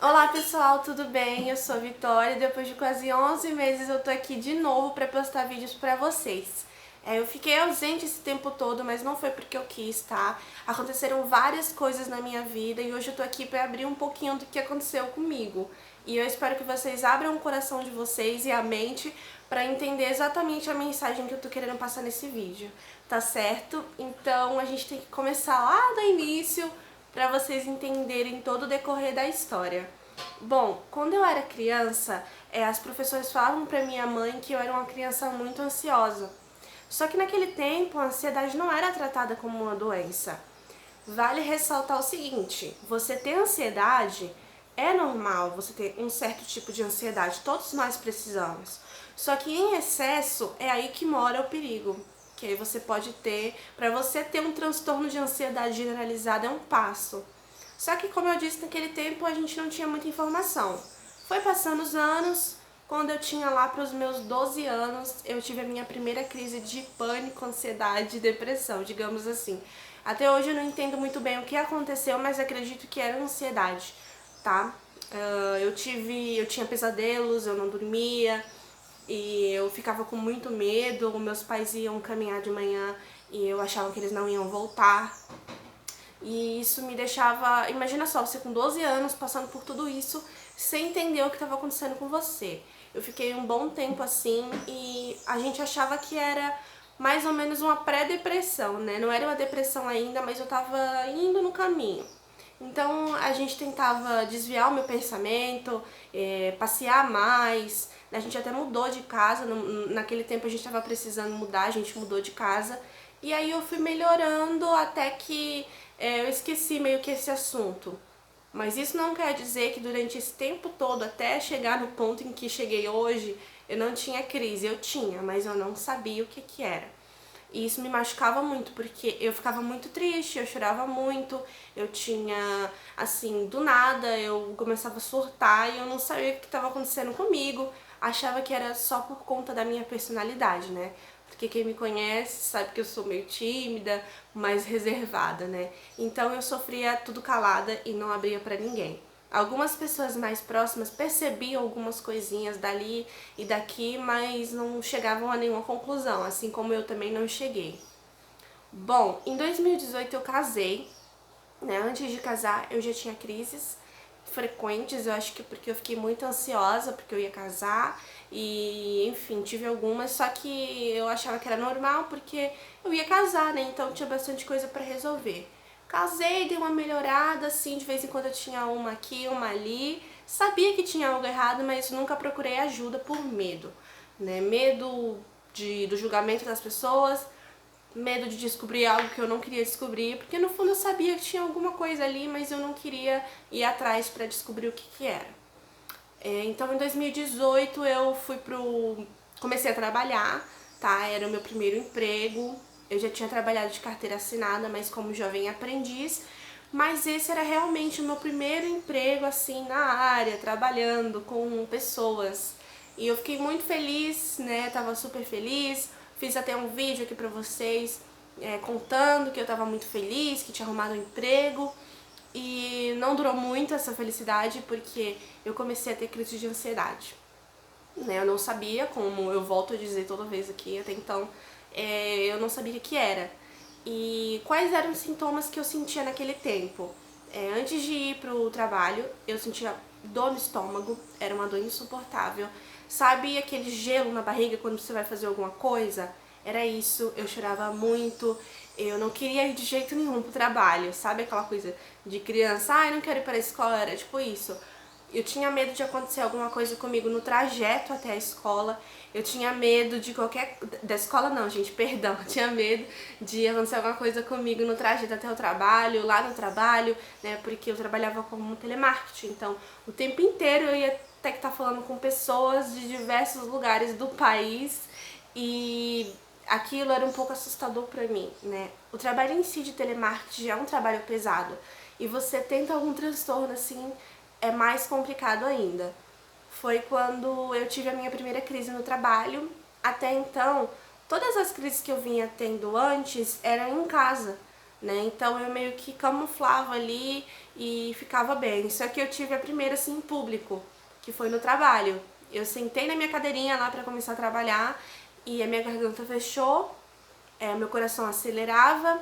Olá pessoal, tudo bem? Eu sou a Vitória e depois de quase 11 meses eu tô aqui de novo para postar vídeos para vocês. Eu fiquei ausente esse tempo todo, mas não foi porque eu quis, tá? Aconteceram várias coisas na minha vida e hoje eu tô aqui para abrir um pouquinho do que aconteceu comigo. E eu espero que vocês abram o coração de vocês e a mente para entender exatamente a mensagem que eu tô querendo passar nesse vídeo, tá certo? Então a gente tem que começar lá do início para vocês entenderem todo o decorrer da história. Bom, quando eu era criança, as professoras falavam para minha mãe que eu era uma criança muito ansiosa. Só que naquele tempo a ansiedade não era tratada como uma doença. Vale ressaltar o seguinte: você ter ansiedade é normal, você ter um certo tipo de ansiedade, todos nós precisamos. Só que em excesso é aí que mora o perigo. Que aí você pode ter, para você ter um transtorno de ansiedade generalizada é um passo. Só que, como eu disse, naquele tempo a gente não tinha muita informação. Foi passando os anos, quando eu tinha lá para os meus 12 anos, eu tive a minha primeira crise de pânico, ansiedade e depressão, digamos assim. Até hoje eu não entendo muito bem o que aconteceu, mas acredito que era ansiedade, tá? Eu tinha pesadelos, eu não dormia e eu ficava com muito medo. Meus pais iam caminhar de manhã e eu achava que eles não iam voltar. E isso me deixava... Imagina só, você com 12 anos passando por tudo isso sem entender o que estava acontecendo com você. Eu fiquei um bom tempo assim e a gente achava que era mais ou menos uma pré-depressão, né? Não era uma depressão ainda, mas eu tava indo no caminho. Então a gente tentava desviar o meu pensamento, passear mais. A gente até mudou de casa, naquele tempo a gente estava precisando mudar, a gente mudou de casa. E aí eu fui melhorando até que eu esqueci meio que esse assunto. Mas isso não quer dizer que durante esse tempo todo, até chegar no ponto em que cheguei hoje, eu não tinha crise. Eu tinha, mas eu não sabia o que que era. E isso me machucava muito, porque eu ficava muito triste, eu chorava muito, eu tinha, assim, do nada, eu começava a surtar e eu não sabia o que estava acontecendo comigo. Achava que era só por conta da minha personalidade, né? Porque quem me conhece sabe que eu sou meio tímida, mais reservada, né? Então eu sofria tudo calada e não abria pra ninguém. Algumas pessoas mais próximas percebiam algumas coisinhas dali e daqui, mas não chegavam a nenhuma conclusão, assim como eu também não cheguei. Bom, em 2018 eu casei, né? Antes de casar eu já tinha crises frequentes, eu acho que porque eu fiquei muito ansiosa porque eu ia casar e, enfim, tive algumas, só que eu achava que era normal porque eu ia casar, né? Então tinha bastante coisa pra resolver. Casei, dei uma melhorada, assim, de vez em quando eu tinha uma aqui, uma ali. Sabia que tinha algo errado, mas nunca procurei ajuda por medo, né? Medo do julgamento das pessoas, medo de descobrir algo que eu não queria descobrir, porque no fundo eu sabia que tinha alguma coisa ali, mas eu não queria ir atrás para descobrir o que que era. Então em 2018 eu comecei a trabalhar, tá? Era o meu primeiro emprego. Eu já tinha trabalhado de carteira assinada, mas como jovem aprendiz. Mas esse era realmente o meu primeiro emprego, assim, na área, trabalhando com pessoas. E eu fiquei muito feliz, né? Tava super feliz. Fiz até um vídeo aqui pra vocês, contando que eu tava muito feliz, que tinha arrumado um emprego. E não durou muito essa felicidade, porque eu comecei a ter crise de ansiedade, né? Eu não sabia, como eu volto a dizer toda vez aqui, até então, eu não sabia o que era. E quais eram os sintomas que eu sentia naquele tempo? Antes de ir pro trabalho, eu sentia dor no estômago, era uma dor insuportável. Sabe aquele gelo na barriga quando você vai fazer alguma coisa? Era isso, eu chorava muito, eu não queria ir de jeito nenhum pro trabalho, sabe aquela coisa de criança, eu não quero ir para a escola, era tipo isso. Eu tinha medo de acontecer alguma coisa comigo no trajeto até a escola. Eu tinha medo de qualquer... Da escola não, gente, perdão. Eu tinha medo de acontecer alguma coisa comigo no trajeto até o trabalho, lá no trabalho, né? Porque eu trabalhava como telemarketing. Então, o tempo inteiro eu ia ter que estar falando com pessoas de diversos lugares do país. E aquilo era um pouco assustador pra mim, né? O trabalho em si de telemarketing é um trabalho pesado. E você tenta algum transtorno, assim, é mais complicado ainda. Foi quando eu tive a minha primeira crise no trabalho. Até então, todas as crises que eu vinha tendo antes eram em casa, né? Então eu meio que camuflava ali e ficava bem. Só que eu tive a primeira assim em público, que foi no trabalho. Eu sentei na minha cadeirinha lá pra começar a trabalhar e a minha garganta fechou, meu coração acelerava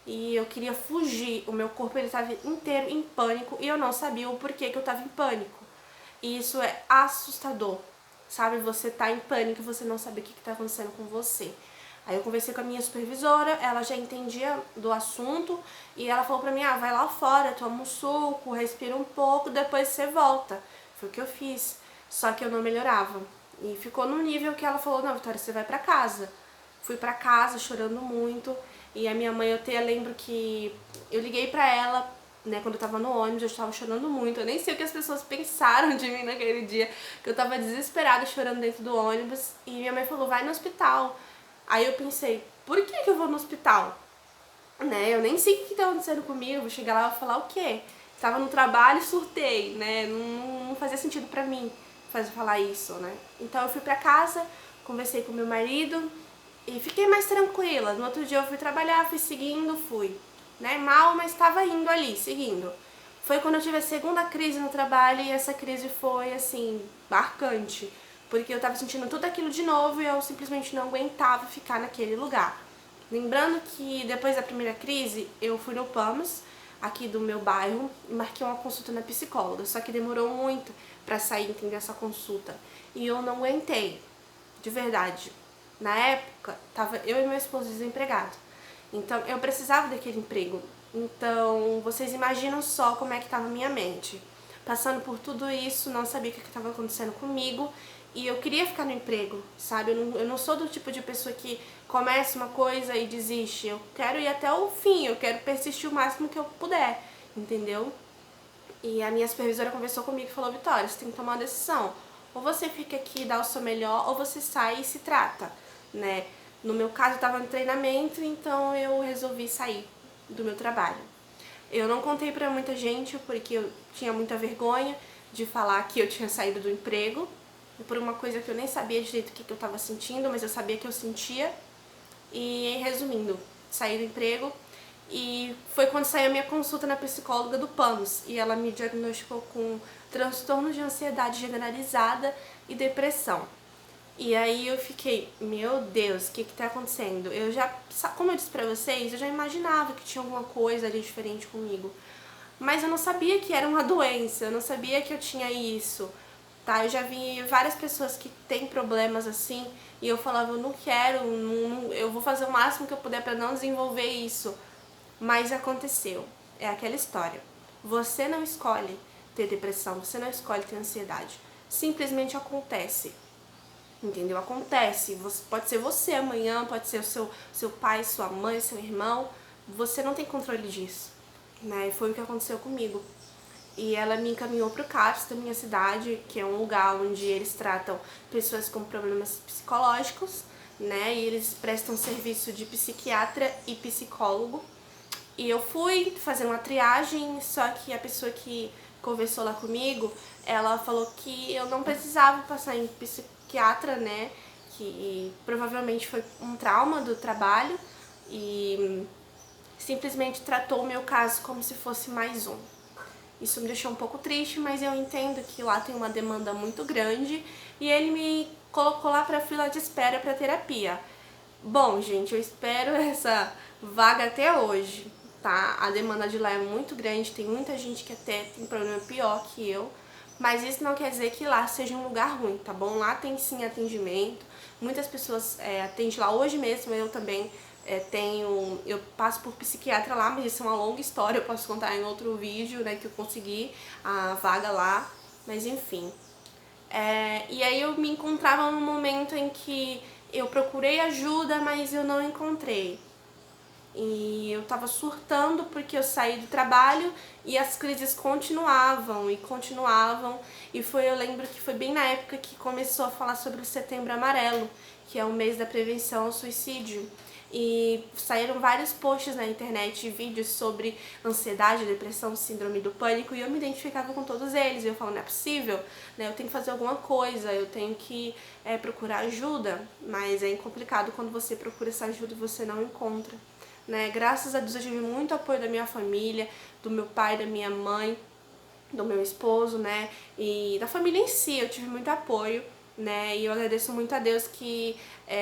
e eu queria fugir. O meu corpo ele estava inteiro em pânico e eu não sabia o porquê que eu estava em pânico. E isso é assustador, sabe? Você tá em pânico e você não sabe o que tá acontecendo com você. Aí eu conversei com a minha supervisora, ela já entendia do assunto e ela falou pra mim, vai lá fora, toma um suco, respira um pouco, depois você volta. Foi o que eu fiz, só que eu não melhorava. E ficou no nível que ela falou, não, Vitória, você vai pra casa. Fui pra casa chorando muito e a minha mãe, eu lembro que eu liguei pra ela, né, quando eu tava no ônibus, eu estava chorando muito. Eu nem sei o que as pessoas pensaram de mim naquele dia, que eu tava desesperada chorando dentro do ônibus e minha mãe falou, vai no hospital. Aí eu pensei, por que que eu vou no hospital? Né, eu nem sei o que tá acontecendo comigo, vou chegar lá e vou falar o quê? Tava no trabalho e surtei, né, não fazia sentido pra mim falar isso, né. Então eu fui pra casa, conversei com meu marido e fiquei mais tranquila. No outro dia eu fui trabalhar, fui, né, mal, mas estava indo ali, seguindo. Foi quando eu tive a segunda crise no trabalho e essa crise foi, assim, marcante. Porque eu tava sentindo tudo aquilo de novo e eu simplesmente não aguentava ficar naquele lugar. Lembrando que depois da primeira crise, eu fui no PAMS, aqui do meu bairro, e marquei uma consulta na psicóloga. Só que demorou muito pra sair, entender essa consulta. E eu não aguentei, de verdade. Na época, tava eu e meu esposo desempregados. Então, eu precisava daquele emprego. Então, vocês imaginam só como é que estava a minha mente. Passando por tudo isso, não sabia o que estava acontecendo comigo e eu queria ficar no emprego, sabe? Eu não sou do tipo de pessoa que começa uma coisa e desiste. Eu quero ir até o fim, eu quero persistir o máximo que eu puder, entendeu? E a minha supervisora conversou comigo e falou, Vitória, você tem que tomar uma decisão. Ou você fica aqui e dá o seu melhor, ou você sai e se trata, né? No meu caso, eu estava no treinamento, então eu resolvi sair do meu trabalho. Eu não contei pra muita gente, porque eu tinha muita vergonha de falar que eu tinha saído do emprego, por uma coisa que eu nem sabia direito o que eu estava sentindo, mas eu sabia que eu sentia. E resumindo, saí do emprego e foi quando saiu a minha consulta na psicóloga do PAMS e ela me diagnosticou com transtorno de ansiedade generalizada e depressão. E aí eu fiquei, meu Deus, o que tá acontecendo? Eu já, como eu disse pra vocês, eu já imaginava que tinha alguma coisa ali diferente comigo. Mas eu não sabia que era uma doença, eu não sabia que eu tinha isso, tá? Eu já vi várias pessoas que têm problemas assim e eu falava, eu não quero, eu vou fazer o máximo que eu puder pra não desenvolver isso. Mas aconteceu, é aquela história. Você não escolhe ter depressão, você não escolhe ter ansiedade. Simplesmente acontece. Entendeu? Acontece. Pode ser você amanhã, pode ser o seu pai, sua mãe, seu irmão. Você não tem controle disso, né? E foi o que aconteceu comigo. E ela me encaminhou para o CAPS da minha cidade, que é um lugar onde eles tratam pessoas com problemas psicológicos, né? E eles prestam serviço de psiquiatra e psicólogo. E eu fui fazer uma triagem, só que a pessoa que conversou lá comigo, ela falou que eu não precisava passar em psiquiatra, né? Que provavelmente foi um trauma do trabalho e simplesmente tratou o meu caso como se fosse mais um. Isso me deixou um pouco triste, mas eu entendo que lá tem uma demanda muito grande e ele me colocou lá para fila de espera para terapia. Bom, gente, eu espero essa vaga até hoje, tá? A demanda de lá é muito grande, tem muita gente que até tem problema pior que eu, mas isso não quer dizer que lá seja um lugar ruim, tá bom? Lá tem sim atendimento, muitas pessoas atendem lá. Hoje mesmo eu também eu passo por psiquiatra lá, mas isso é uma longa história, eu posso contar em outro vídeo, né, que eu consegui a vaga lá, mas enfim. E aí eu me encontrava num momento em que eu procurei ajuda, mas eu não encontrei. E eu tava surtando porque eu saí do trabalho e as crises continuavam e continuavam. E eu lembro que foi bem na época que começou a falar sobre o Setembro Amarelo, que é o mês da prevenção ao suicídio. E saíram vários posts na internet e vídeos sobre ansiedade, depressão, síndrome do pânico, e eu me identificava com todos eles. E eu falo, não é possível, né? Eu tenho que fazer alguma coisa, eu tenho que procurar ajuda. Mas é complicado quando você procura essa ajuda e você não encontra. né? Graças a Deus eu tive muito apoio da minha família, do meu pai, da minha mãe, do meu esposo, né? E da família em si, eu tive muito apoio, né? E eu agradeço muito a Deus que,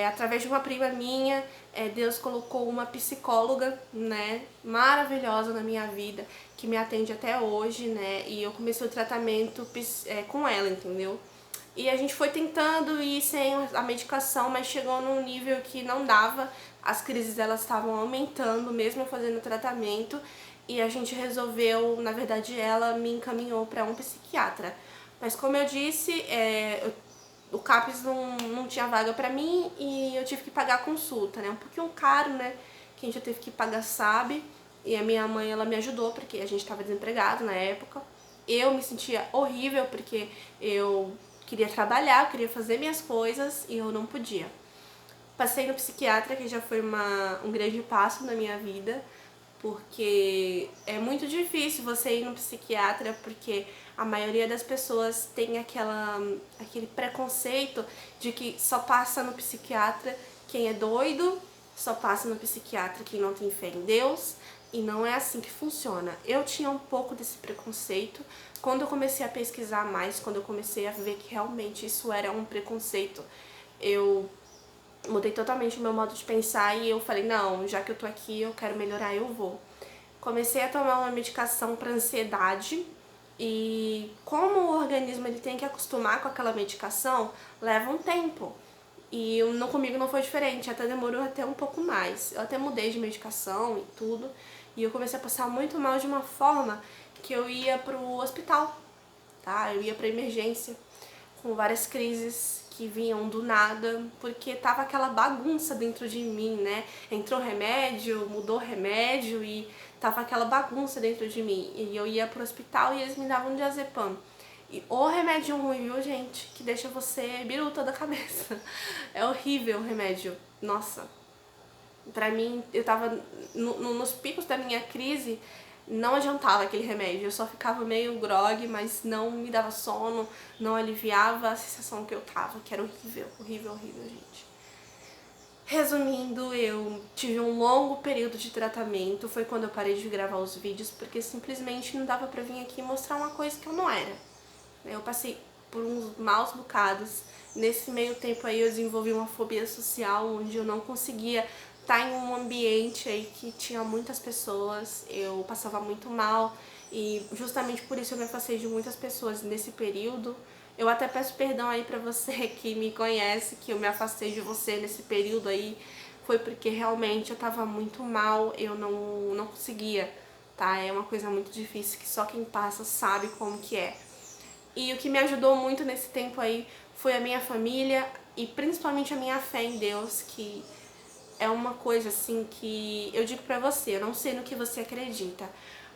através de uma prima minha, Deus colocou uma psicóloga, né? Maravilhosa na minha vida, que me atende até hoje, né? E eu comecei o tratamento com ela, entendeu? E a gente foi tentando ir sem a medicação, mas chegou num nível que não dava. As crises elas estavam aumentando, mesmo eu fazendo tratamento. E a gente resolveu, na verdade, ela me encaminhou para um psiquiatra. Mas como eu disse, o CAPS não tinha vaga para mim e eu tive que pagar a consulta, né? Um pouquinho caro, né? Quem já teve que pagar sabe. E a minha mãe, ela me ajudou, porque a gente estava desempregado na época. Eu me sentia horrível, porque eu queria trabalhar, eu queria fazer minhas coisas e eu não podia. Passei no psiquiatra, que já foi um grande passo na minha vida, porque é muito difícil você ir no psiquiatra, porque a maioria das pessoas tem aquele preconceito de que só passa no psiquiatra quem é doido, só passa no psiquiatra quem não tem fé em Deus, e não é assim que funciona. Eu tinha um pouco desse preconceito. Quando eu comecei a pesquisar mais, quando eu comecei a ver que realmente isso era um preconceito, eu mudei totalmente o meu modo de pensar e eu falei, não, já que eu tô aqui, eu quero melhorar, eu vou. Comecei a tomar uma medicação para ansiedade e como o organismo ele tem que acostumar com aquela medicação, leva um tempo. E comigo não foi diferente, até demorou até um pouco mais. Eu até mudei de medicação e tudo, e eu comecei a passar muito mal de uma forma que eu ia pro hospital, tá? Eu ia pra emergência com várias crises que vinham do nada, porque tava aquela bagunça dentro de mim, né? Entrou remédio, mudou remédio e tava aquela bagunça dentro de mim. E eu ia pro hospital e eles me davam diazepam. E o remédio ruim, viu, gente? Que deixa você biruta da cabeça. É horrível o remédio. Nossa. Pra mim, eu tava nos picos da minha crise, não adiantava aquele remédio. Eu só ficava meio grogue, mas não me dava sono, não aliviava a sensação que eu tava, que era horrível, horrível, horrível, gente. Resumindo, eu tive um longo período de tratamento, foi quando eu parei de gravar os vídeos, porque simplesmente não dava pra vir aqui mostrar uma coisa que eu não era. Eu passei por uns maus bocados. Nesse meio tempo aí eu desenvolvi uma fobia social, onde eu não conseguia estar em um ambiente aí que tinha muitas pessoas, eu passava muito mal e justamente por isso eu me afastei de muitas pessoas nesse período. Eu até peço perdão aí pra você que me conhece, que eu me afastei de você nesse período aí, foi porque realmente eu tava muito mal, eu não conseguia, tá? É uma coisa muito difícil que só quem passa sabe como que é. E o que me ajudou muito nesse tempo aí foi a minha família e principalmente a minha fé em Deus, que é uma coisa assim que eu digo pra você, eu não sei no que você acredita,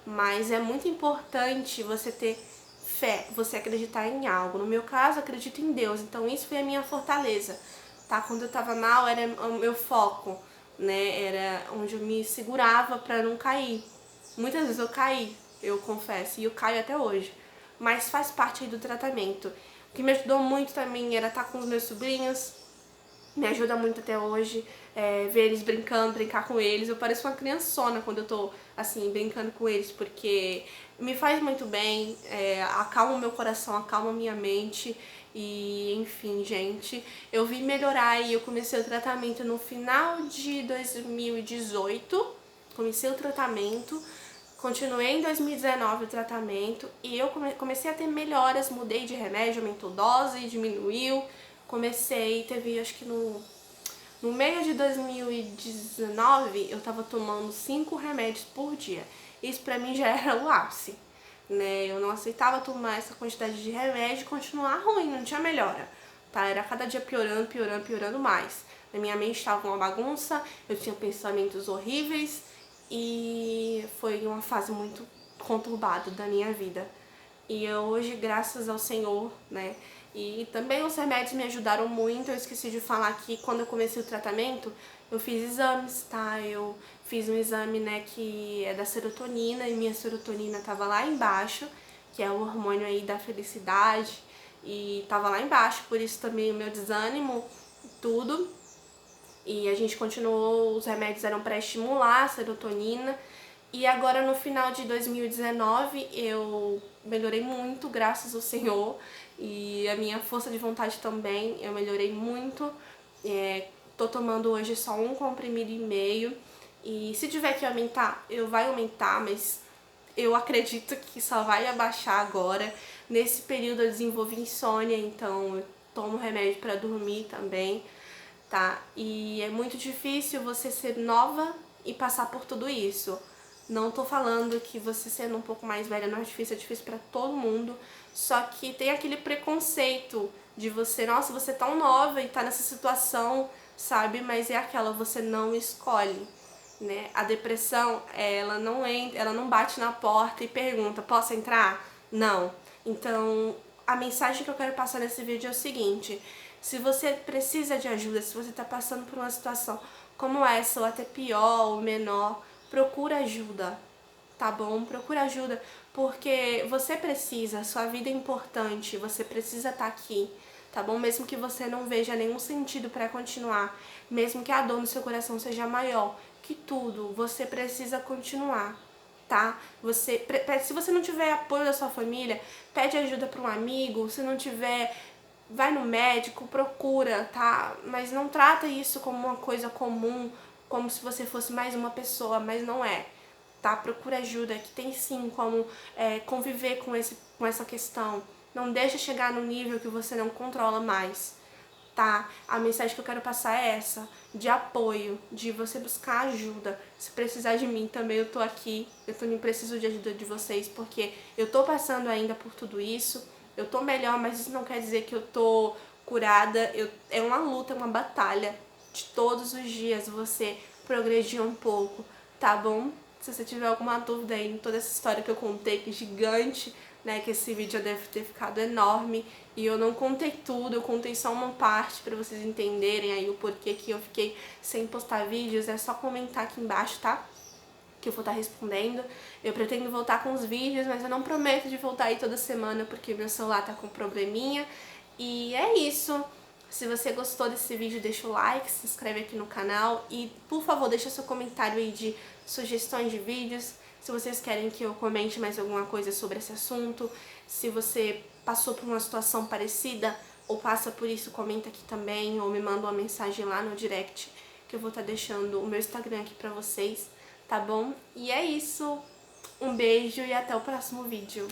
mas é muito importante você ter fé, você acreditar em algo. No meu caso, eu acredito em Deus, então isso foi a minha fortaleza, tá? Quando eu tava mal, era o meu foco, né? Era onde eu me segurava pra não cair. Muitas vezes eu caí, eu confesso, e eu caio até hoje, mas faz parte aí do tratamento. O que me ajudou muito também era estar com os meus sobrinhos, me ajuda muito até hoje, ver eles brincando, brincar com eles. Eu pareço uma criançona quando eu tô, assim, brincando com eles, porque me faz muito bem, acalma o meu coração, acalma a minha mente. E, enfim, gente, eu vim melhorar e eu comecei o tratamento no final de 2018. Comecei o tratamento, continuei em 2019 o tratamento e eu comecei a ter melhoras, mudei de remédio, aumentou dose, diminuiu. Teve acho que no meio de 2019 eu tava tomando 5 remédios por dia. Isso pra mim já era o ápice, né? Eu não aceitava tomar essa quantidade de remédio e continuar ruim, não tinha melhora, tá? Era cada dia piorando, piorando, piorando mais. Na minha mente estava uma bagunça, eu tinha pensamentos horríveis e foi uma fase muito conturbada da minha vida. E hoje, graças ao Senhor, né? E também os remédios me ajudaram muito. Eu esqueci de falar que quando eu comecei o tratamento, eu fiz exames, tá? Eu fiz um exame, né, que é da serotonina e minha serotonina tava lá embaixo, que é o hormônio aí da felicidade, e tava lá embaixo, por isso também o meu desânimo, tudo. E a gente continuou, os remédios eram para estimular a serotonina. E agora no final de 2019 eu melhorei muito, graças ao Senhor. E a minha força de vontade também, eu melhorei muito. Tô tomando hoje só 1,5 comprimido. E se tiver que aumentar, eu vai aumentar, mas eu acredito que só vai abaixar agora. Nesse período eu desenvolvi insônia, então eu tomo remédio para dormir também, tá? E é muito difícil você ser nova e passar por tudo isso. Não tô falando que você sendo um pouco mais velha não é difícil pra todo mundo. Só que tem aquele preconceito de você, nossa, você é tão nova e tá nessa situação, sabe? Mas é aquela, você não escolhe, né? A depressão, ela não bate na porta e pergunta, posso entrar? Não. Então, a mensagem que eu quero passar nesse vídeo é o seguinte: se você precisa de ajuda, se você tá passando por uma situação como essa, ou até pior, ou menor, procura ajuda, tá bom? Procura ajuda, porque você precisa, sua vida é importante, você precisa estar aqui, tá bom? Mesmo que você não veja nenhum sentido para continuar, mesmo que a dor no seu coração seja maior que tudo, você precisa continuar, tá? Se você não tiver apoio da sua família, pede ajuda para um amigo, se não tiver, vai no médico, procura, tá? Mas não trata isso como uma coisa comum, como se você fosse mais uma pessoa, mas não é, tá? Procura ajuda, que tem sim como conviver com essa questão. Não deixa chegar no nível que você não controla mais, tá? A mensagem que eu quero passar é essa, de apoio, de você buscar ajuda. Se precisar de mim também, eu tô aqui, eu também preciso de ajuda de vocês, porque eu tô passando ainda por tudo isso, eu tô melhor, mas isso não quer dizer que eu tô curada. É uma luta, uma batalha de todos os dias você progredir um pouco, tá bom? Se você tiver alguma dúvida aí em toda essa história que eu contei, que é gigante, né, que esse vídeo já deve ter ficado enorme, e eu não contei tudo, eu contei só uma parte pra vocês entenderem aí o porquê que eu fiquei sem postar vídeos, é só comentar aqui embaixo, tá? Que eu vou estar respondendo. Eu pretendo voltar com os vídeos, mas eu não prometo de voltar aí toda semana, porque meu celular tá com probleminha. E é isso. Se você gostou desse vídeo, deixa o like, se inscreve aqui no canal e, por favor, deixa seu comentário aí de sugestões de vídeos. Se vocês querem que eu comente mais alguma coisa sobre esse assunto, se você passou por uma situação parecida ou passa por isso, comenta aqui também, ou me manda uma mensagem lá no direct, que eu vou estar deixando o meu Instagram aqui pra vocês, tá bom? E é isso. Um beijo e até o próximo vídeo.